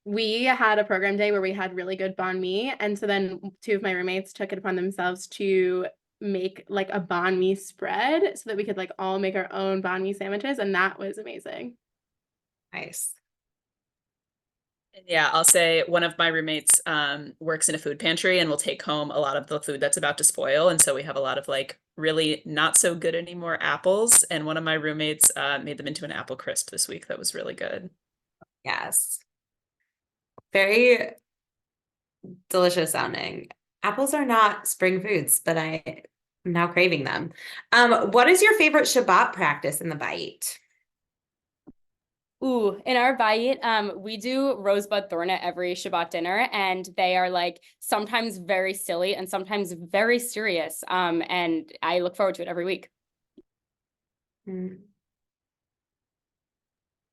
We had a program day where we had really good banh mi, and so then two of my roommates took it upon themselves to make like a banh mi spread so that we could like all make our own banh mi sandwiches, and that was amazing. Nice. Yeah, I'll say one of my roommates works in a food pantry and will take home a lot of the food that's about to spoil. And so we have a lot of like really not so good anymore apples. And one of my roommates made them into an apple crisp this week. That was really good. Yes. Very delicious sounding. Apples are not spring foods, but I'm now craving them. What is your favorite Shabbat practice in the bite? Ooh, in our bite, we do rosebud thorn at every Shabbat dinner, and they are like sometimes very silly and sometimes very serious. And I look forward to it every week.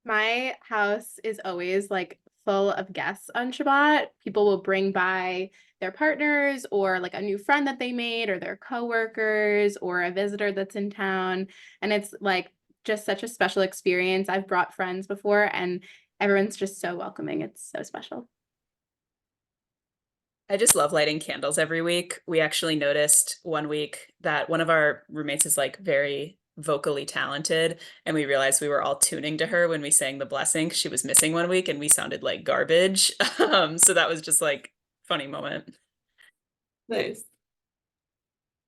My house is always like full of guests on Shabbat. People will bring by their partners or like a new friend that they made or their coworkers or a visitor that's in town. And it's like just such a special experience. I've brought friends before and everyone's just so welcoming. It's so special. I just love lighting candles every week. We actually noticed one week that one of our roommates is like very vocally talented, and we realized we were all tuning to her when we sang the blessing. She was missing one week and we sounded like garbage. So that was just like funny moment. Nice.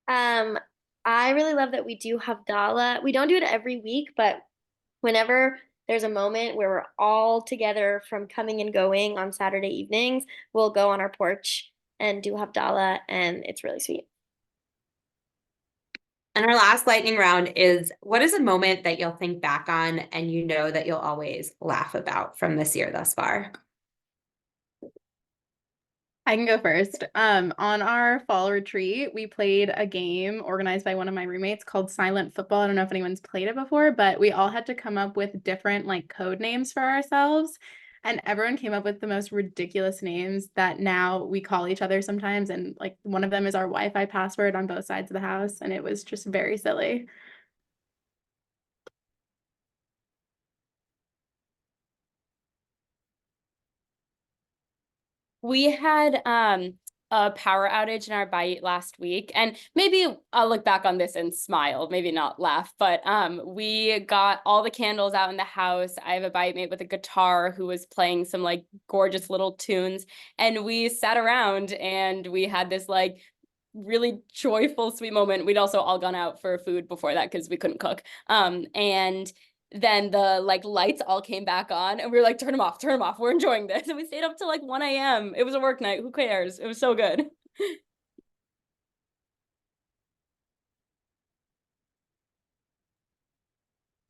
I really love that we do Havdalah. We don't do it every week, but whenever there's a moment where we're all together from coming and going on Saturday evenings, we'll go on our porch and do Havdalah, and it's really sweet. And our last lightning round is, what is a moment that you'll think back on and you know that you'll always laugh about from this year thus far? I can go first. On our fall retreat, we played a game organized by one of my roommates called Silent Football. I don't know if anyone's played it before, but we all had to come up with different like code names for ourselves. And everyone came up with the most ridiculous names that now we call each other sometimes. And like one of them is our Wi-Fi password on both sides of the house. And it was just very silly. We had a power outage in our bite last week, and maybe I'll look back on this and smile, maybe not laugh, but we got all the candles out in the house. I have a bite mate with a guitar who was playing some like gorgeous little tunes, and we sat around and we had this like really joyful, sweet moment. We'd also all gone out for food before that because we couldn't cook. And then the like lights all came back on and we were like, turn them off, we're enjoying this. And we stayed up till like 1 a.m. It was a work night, who cares? It was so good.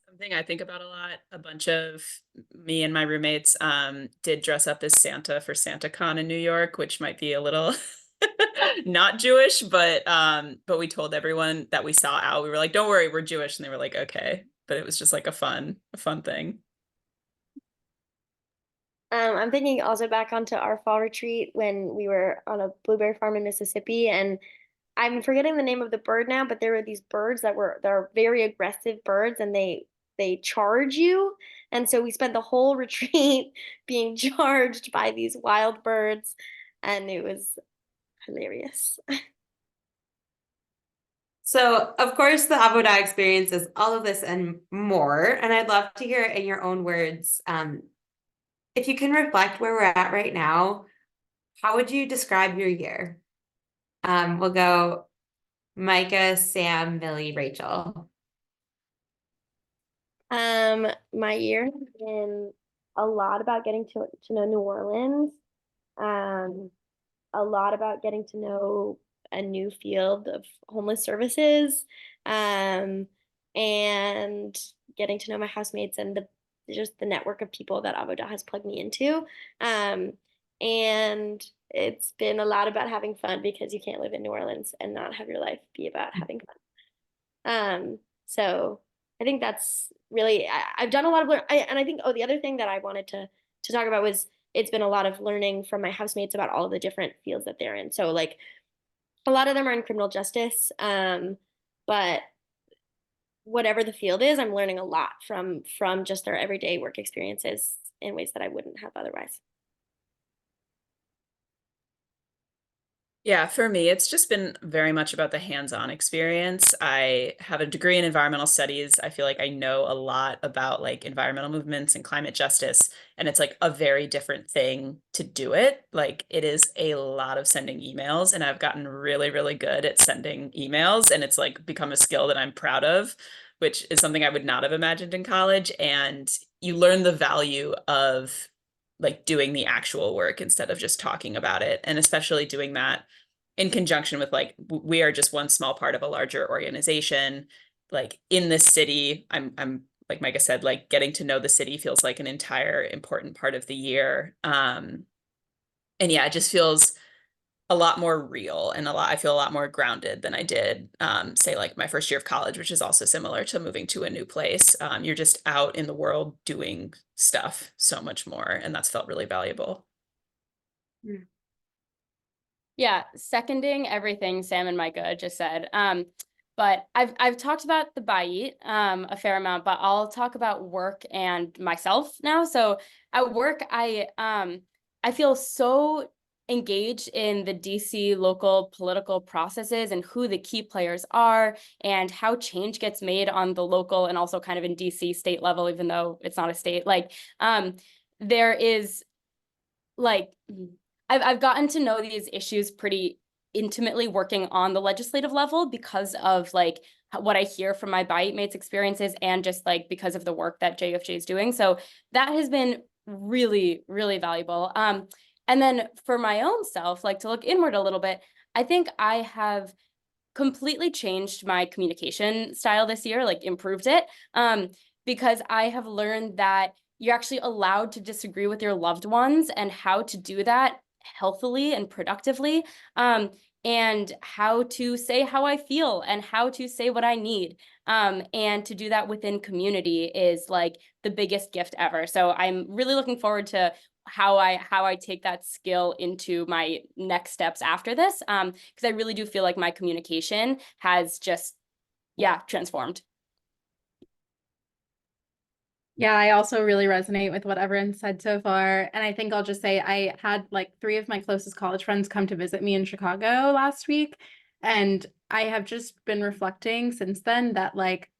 Something I think about a lot, a bunch of me and my roommates did dress up as Santa for SantaCon in New York, which might be a little not Jewish, but we told everyone that we saw out. We were like, don't worry, we're Jewish. And they were like, okay. But it was just like a fun thing. I'm thinking also back onto our fall retreat when we were on a blueberry farm in Mississippi, and I'm forgetting the name of the bird now, but there were these birds they're very aggressive birds, and they charge you. And so we spent the whole retreat being charged by these wild birds, and it was hilarious. So, of course, the Avodah experience is all of this and more. And I'd love to hear it in your own words. If you can reflect where we're at right now, how would you describe your year? We'll go Micah, Sam, Millie, Rachel. My year has been a lot about getting to know New Orleans, a lot about getting to know a new field of homeless services, and getting to know my housemates and just the network of people that Avodah has plugged me into. And it's been a lot about having fun, because you can't live in New Orleans and not have your life be about having fun. So I think that's really, I've done a lot of and I think, the other thing that I wanted to talk about was, it's been a lot of learning from my housemates about all the different fields that they're in. So like a lot of them are in criminal justice, but whatever the field is, I'm learning a lot from just their everyday work experiences in ways that I wouldn't have otherwise. Yeah, for me, it's just been very much about the hands-on experience. I have a degree in environmental studies. I feel like I know a lot about like environmental movements and climate justice, and it's like a very different thing to do it. Like it is a lot of sending emails, and I've gotten really, really good at sending emails, and it's like become a skill that I'm proud of, which is something I would not have imagined in college. And you learn the value of like doing the actual work instead of just talking about it. And especially doing that in conjunction with like, we are just one small part of a larger organization. Like in this city, I'm like Micah said, like getting to know the city feels like an entire important part of the year. And yeah, it just feels a lot more real, and I feel a lot more grounded than I did, say like my first year of college, which is also similar to moving to a new place. You're just out in the world doing stuff so much more, and that's felt really valuable. Yeah, seconding everything Sam and Micah just said. But I've talked about the Bayit a fair amount, but I'll talk about work and myself now. So at work, I feel so engaged in the DC local political processes and who the key players are and how change gets made on the local and also kind of in DC state level, even though it's not a state. Like there is like, I've gotten to know these issues pretty intimately working on the legislative level because of like what I hear from my Bayit mates experiences and just like because of the work that JFJ is doing. So that has been really, really valuable. And then for my own self, like to look inward a little bit, I think I have completely changed my communication style this year, like improved it, because I have learned that you're actually allowed to disagree with your loved ones and how to do that healthily and productively, and how to say how I feel and how to say what I need. And to do that within community is like the biggest gift ever. So I'm really looking forward to how I take that skill into my next steps after this, because I really do feel like my communication has just, transformed. Yeah, I also really resonate with what everyone said so far. And I think I'll just say I had like 3 of my closest college friends come to visit me in Chicago last week. And I have just been reflecting since then that like,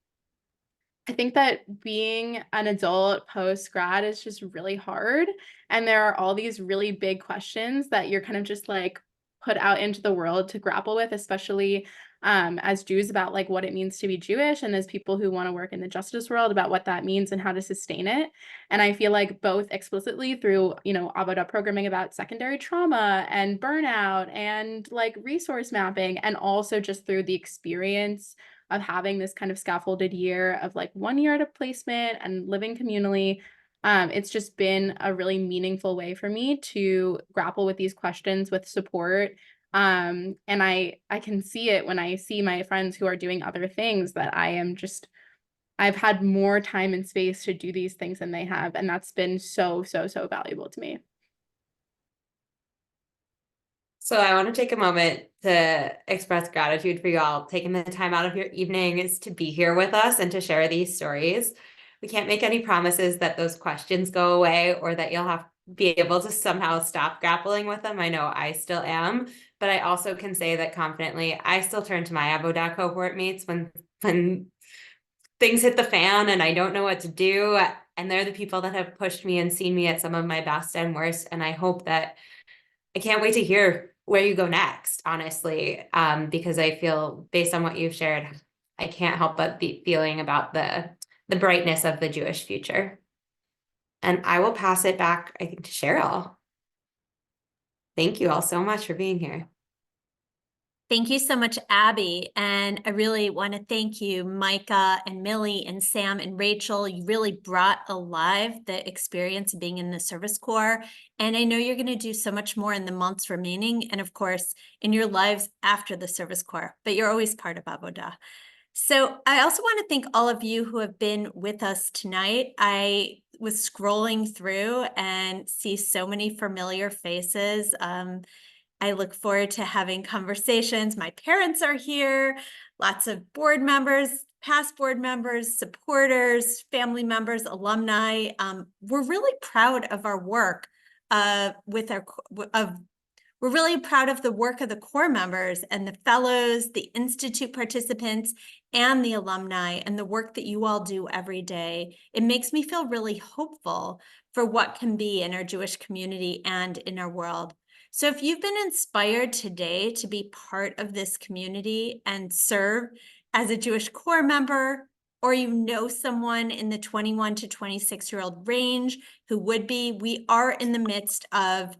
I think that being an adult post-grad is just really hard. And there are all these really big questions that you're kind of just like put out into the world to grapple with, especially as Jews, about like what it means to be Jewish, and as people who want to work in the justice world about what that means and how to sustain it. And I feel like both explicitly through, Avodah programming about secondary trauma and burnout and like resource mapping, and also just through the experience of having this kind of scaffolded year of like 1 year at a placement and living communally. It's just been a really meaningful way for me to grapple with these questions with support. And I can see it when I see my friends who are doing other things, that I've had more time and space to do these things than they have. And that's been so, so, so valuable to me. So I want to take a moment to express gratitude for you all taking the time out of your evenings to be here with us and to share these stories. We can't make any promises that those questions go away or that you'll have be able to somehow stop grappling with them. I know I still am, but I also can say that confidently, I still turn to my Avodah cohort mates when things hit the fan and I don't know what to do. And they're the people that have pushed me and seen me at some of my best and worst. And I hope that I can't wait to hear where you go next, honestly, because I feel, based on what you've shared, I can't help but be feeling about the brightness of the Jewish future. And I will pass it back, I think, to Cheryl. Thank you all so much for being here. Thank you so much, Abby. And I really want to thank you, Micah and Millie and Sam and Rachel. You really brought alive the experience of being in the Service Corps. And I know you're going to do so much more in the months remaining. And of course, in your lives after the Service Corps, but you're always part of Avodah. So I also want to thank all of you who have been with us tonight. I was scrolling through and see so many familiar faces. I look forward to having conversations. My parents are here, lots of board members, past board members, supporters, family members, alumni. We're really proud of our work we're really proud of the work of the core members and the fellows, the Institute participants, and the alumni, and the work that you all do every day. It makes me feel really hopeful for what can be in our Jewish community and in our world. So if you've been inspired today to be part of this community and serve as a Jewish core member, or you know someone in the 21 to 26-year-old range who would be, we are in the midst of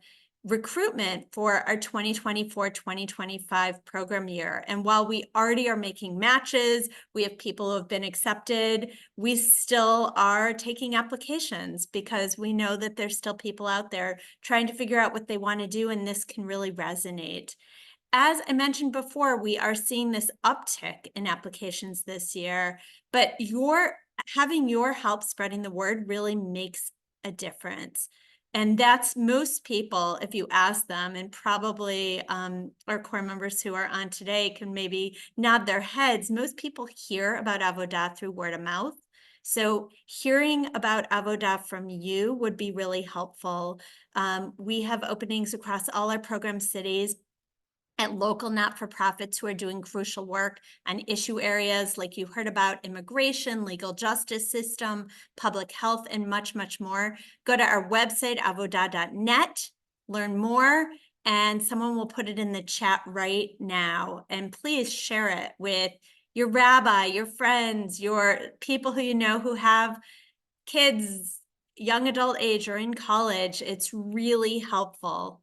recruitment for our 2024-2025 program year. And while we already are making matches, we have people who have been accepted, we still are taking applications because we know that there's still people out there trying to figure out what they want to do, and this can really resonate. As I mentioned before, we are seeing this uptick in applications this year, but having your help spreading the word really makes a difference. And that's most people, if you ask them, and probably our core members who are on today can maybe nod their heads. Most people hear about Avodah through word of mouth. So hearing about Avodah from you would be really helpful. We have openings across all our program cities at local not-for-profits who are doing crucial work on issue areas like you heard about immigration, legal justice system, public health, and much, much more. Go to our website, avodah.net, learn more, and someone will put it in the chat right now. And please share it with your rabbi, your friends, your people who you know who have kids, young adult age or in college. It's really helpful.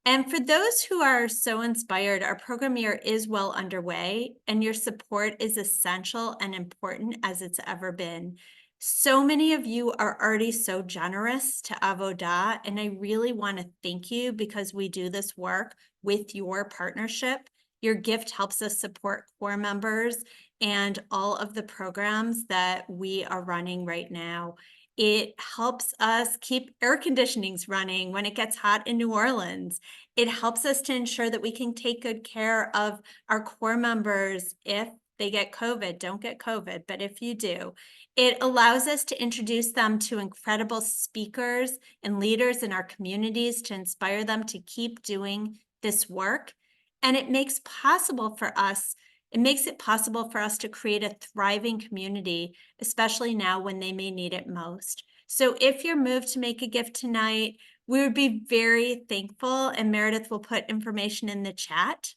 And for those who are so inspired, our program year is well underway, and your support is essential and important as it's ever been. So many of you are already so generous to Avodah, and I really want to thank you because we do this work with your partnership. Your gift helps us support core members and all of the programs that we are running right now. It helps us keep air conditionings running when it gets hot in New Orleans. It helps us to ensure that we can take good care of our core members if they get COVID. Don't get COVID, but if you do, it allows us to introduce them to incredible speakers and leaders in our communities to inspire them to keep doing this work. And it makes it possible for us to create a thriving community, especially now when they may need it most. So if you're moved to make a gift tonight, we would be very thankful, and Meredith will put information in the chat.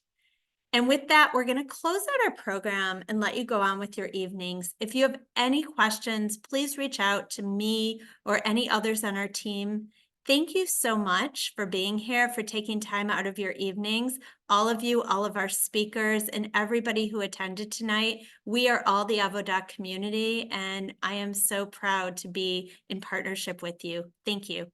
And with that, we're going to close out our program and let you go on with your evenings. If you have any questions, please reach out to me or any others on our team. Thank you so much for being here, for taking time out of your evenings. All of you, all of our speakers, and everybody who attended tonight. We are all the Avodah community, and I am so proud to be in partnership with you. Thank you.